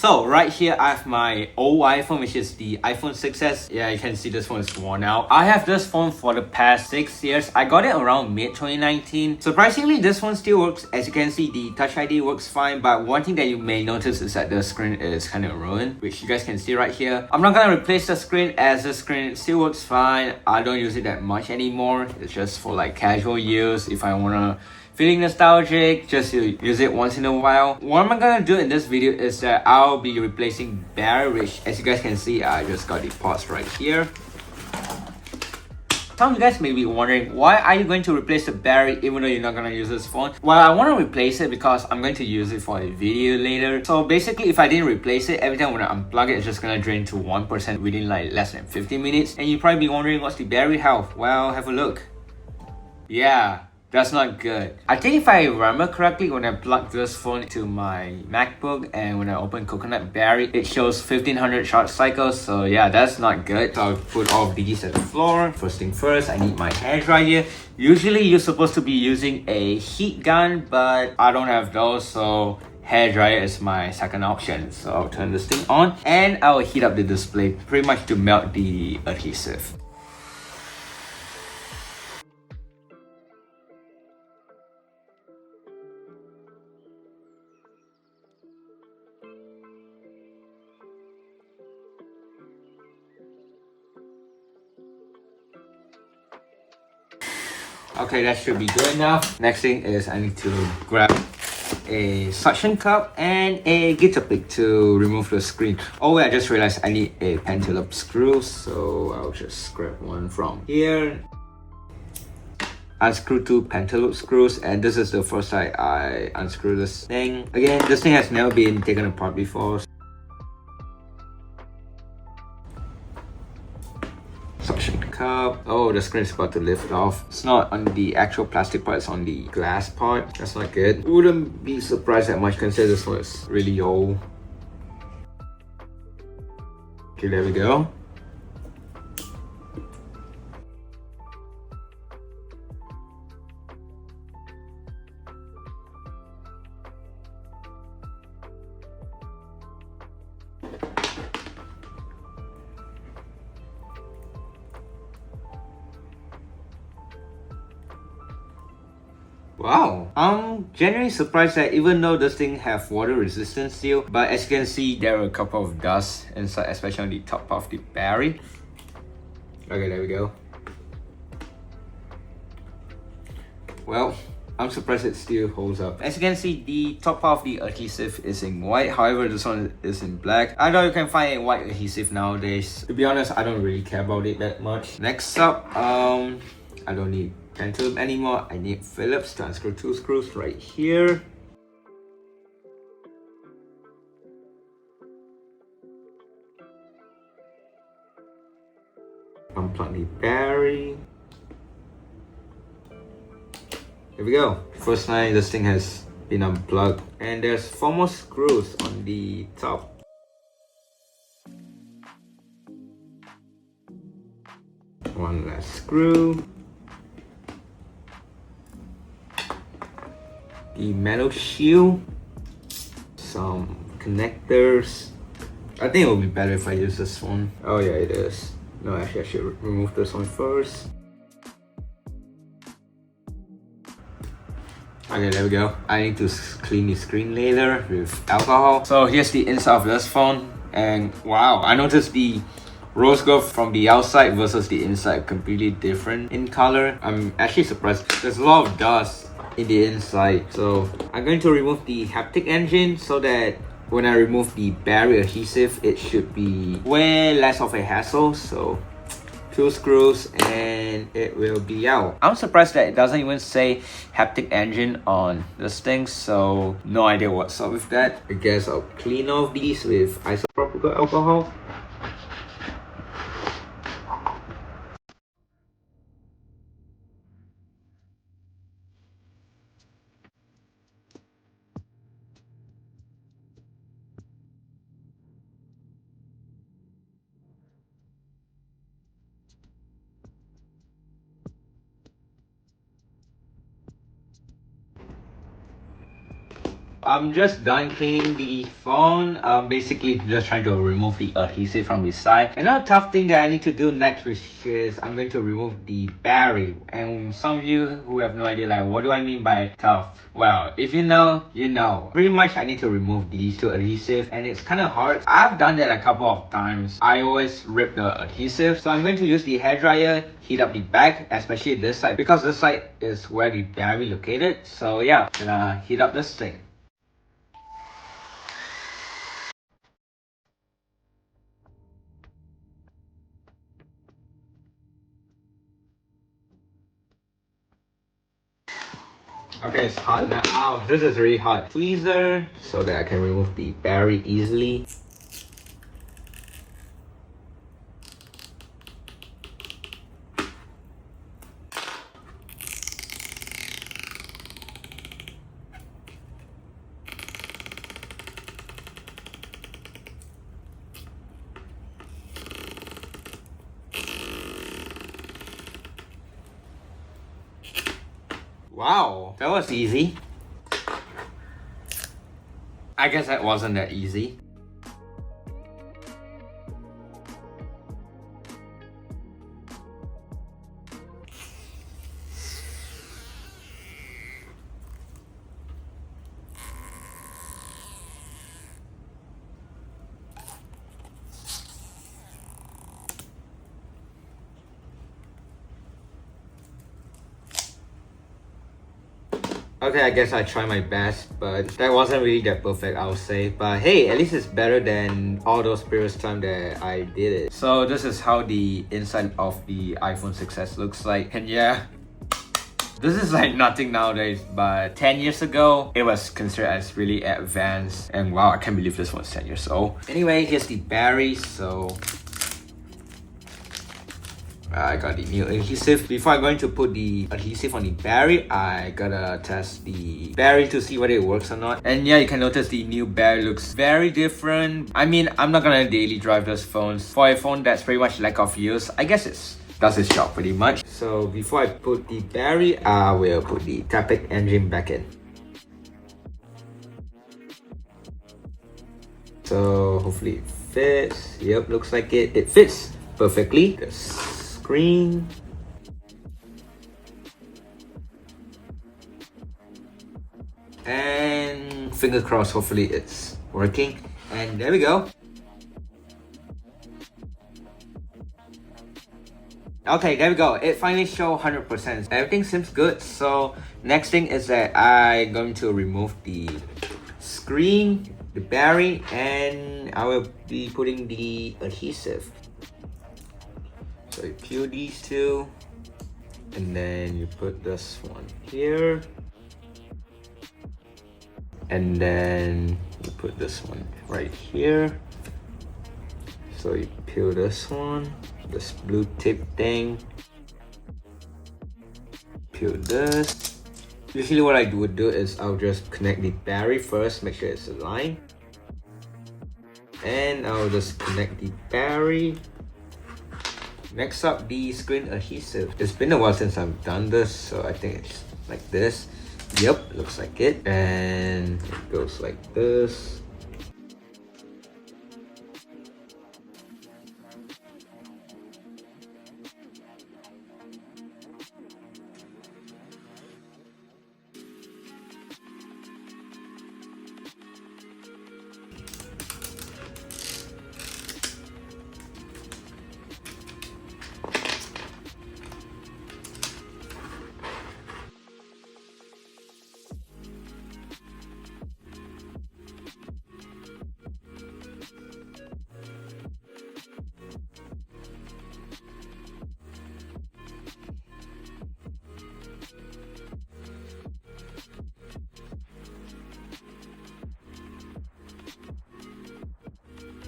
So right here I have my old iPhone, which is the iPhone 6s. Yeah, you can see this phone is worn out. I have this phone for the past 6 years. I got it around mid 2019. Surprisingly, this one still works. As you can see, the Touch ID works fine, but one thing that you may notice is that the screen is kind of ruined, which you guys can see right here. I'm not gonna replace the screen as the screen still works fine. I don't use it that much anymore. It's just for like casual use. If I wanna feeling nostalgic, just to use it once in a while. What I'm gonna do in this video is that I'll be replacing battery, which as you guys can see, I just got the parts right here. Some of you guys may be wondering, why are you going to replace the battery even though you're not gonna use this phone? Well, I want to replace it because I'm going to use it for a video later. So basically, if I didn't replace it, every time when I unplug it, it's just gonna drain to 1% within like less than 15 minutes. And you'd probably be wondering, what's the battery health? Well, have a look. Yeah. That's not good. I think if I remember correctly, when I plugged this phone to my MacBook and when I open Coconut Battery, it shows 1500 charge cycles. So yeah, that's not good. So I'll put all of these at the floor. First thing first, I need my hairdryer here. Usually you're supposed to be using a heat gun, but I don't have those, so hairdryer is my second option. So I'll turn this thing on and I'll heat up the display pretty much to melt the adhesive. Okay, that should be good enough. Next thing is I need to grab a suction cup and a guitar pick to remove the screen. Oh wait, I just realized I need a pentaloop screw, so I'll just grab one from here. Unscrew two pentaloop screws, and this is the first time I unscrew this thing. Again, this thing has never been taken apart before. Suction cup. Oh, the screen is about to lift off. It's not on the actual plastic part, it's on the glass part. That's not good. Wouldn't be surprised that much considering this one is really old. Okay, there we go. Wow, I'm genuinely surprised that even though this thing have water resistance still, but as you can see, there are a couple of dust inside, especially on the top of the battery. Okay, there we go. Well, I'm surprised it still holds up. As you can see, the top part of the adhesive is in white, however this one is in black. I know you can find a white adhesive nowadays. To be honest, I don't really care about it that much. Next up, I don't need pentaloop anymore. I need Phillips to unscrew two screws right here. Unplug the battery. There we go. First time this thing has been unplugged, and there's 4 more screws on the top. One last screw. The metal shield, some connectors. I think it would be better if I use this one. Oh yeah, it is. No, actually I should remove this one first. Okay, there we go. I need to clean the screen later with alcohol. So here's the inside of this phone, and wow, I noticed the rose gold from the outside versus the inside completely different in color. I'm actually surprised. There's a lot of dust in the inside, so I'm going to remove the haptic engine so that when I remove the battery adhesive, it should be way less of a hassle. So 2 screws and it will be out. I'm surprised that it doesn't even say haptic engine on this thing, so no idea what's up with that. I guess I'll clean off these with isopropyl alcohol. I'm just done cleaning the phone. Basically just trying to remove the adhesive from the side. Another tough thing that I need to do next, which is I'm going to remove the battery. And some of you who have no idea, like, what do I mean by tough? Well, if you know, you know. Pretty much I need to remove these two adhesives, and it's kind of hard. I've done that a couple of times. I always rip the adhesive. So I'm going to use the hairdryer, heat up the back, especially this side, because this side is where the battery located. So yeah, gonna heat up this thing. Okay, it's hot now. Ow, this is really hot. Tweezer so that I can remove the battery easily. Wow, that was easy. I guess that wasn't that easy. Okay, I guess I tried my best, but that wasn't really that perfect, I would say. But hey, at least it's better than all those previous times that I did it. So this is how the inside of the iPhone 6s looks like. And yeah, this is like nothing nowadays, but 10 years ago, it was considered as really advanced. And wow, I can't believe this one's 10 years old. Anyway, here's the battery, so I got the new adhesive. Before I'm going to put the adhesive on the battery, I gotta test the battery to see whether it works or not. And yeah, you can notice the new battery looks very different. I mean, I'm not gonna daily drive those phones. For a phone that's pretty much lack of use, I guess it does its job pretty much. So before I put the battery, I will put the Taptic engine back in. So hopefully it fits. Yep, looks like it fits perfectly. The screen. And finger crossed, hopefully it's working. And there we go. Okay, there we go. It finally showed 100%. Everything seems good. So next thing is that I'm going to remove the screen, the battery, and I will be putting the adhesive. So you peel these two, and then you put this one here, and then you put this one right here. So you peel this one, this blue tip thing, peel this. Usually what I would do is I'll just connect the battery first, make sure it's aligned, and I'll just connect the battery. Next up, the screen adhesive. It's been a while since I've done this, so I think it's like this. Yep, looks like it. And it goes like this.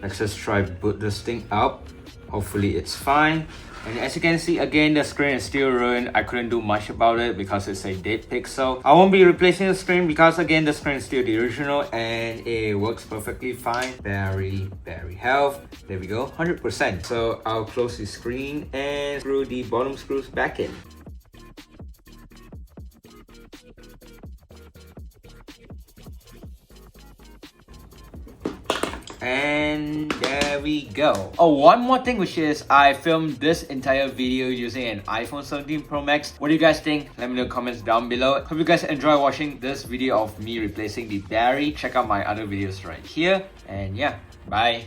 Let's just try boot this thing up. Hopefully it's fine. And as you can see, again, the screen is still ruined. I couldn't do much about it because it's a dead pixel. I won't be replacing the screen because again, the screen is still the original and it works perfectly fine. Battery health. There we go, 100%. So I'll close the screen and screw the bottom screws back in. And there we go. Oh, one more thing, which is I filmed this entire video using an iPhone 17 Pro Max. What do you guys think? Let me know in the comments down below. Hope you guys enjoy watching this video of me replacing the battery. Check out my other videos right here. And yeah, bye.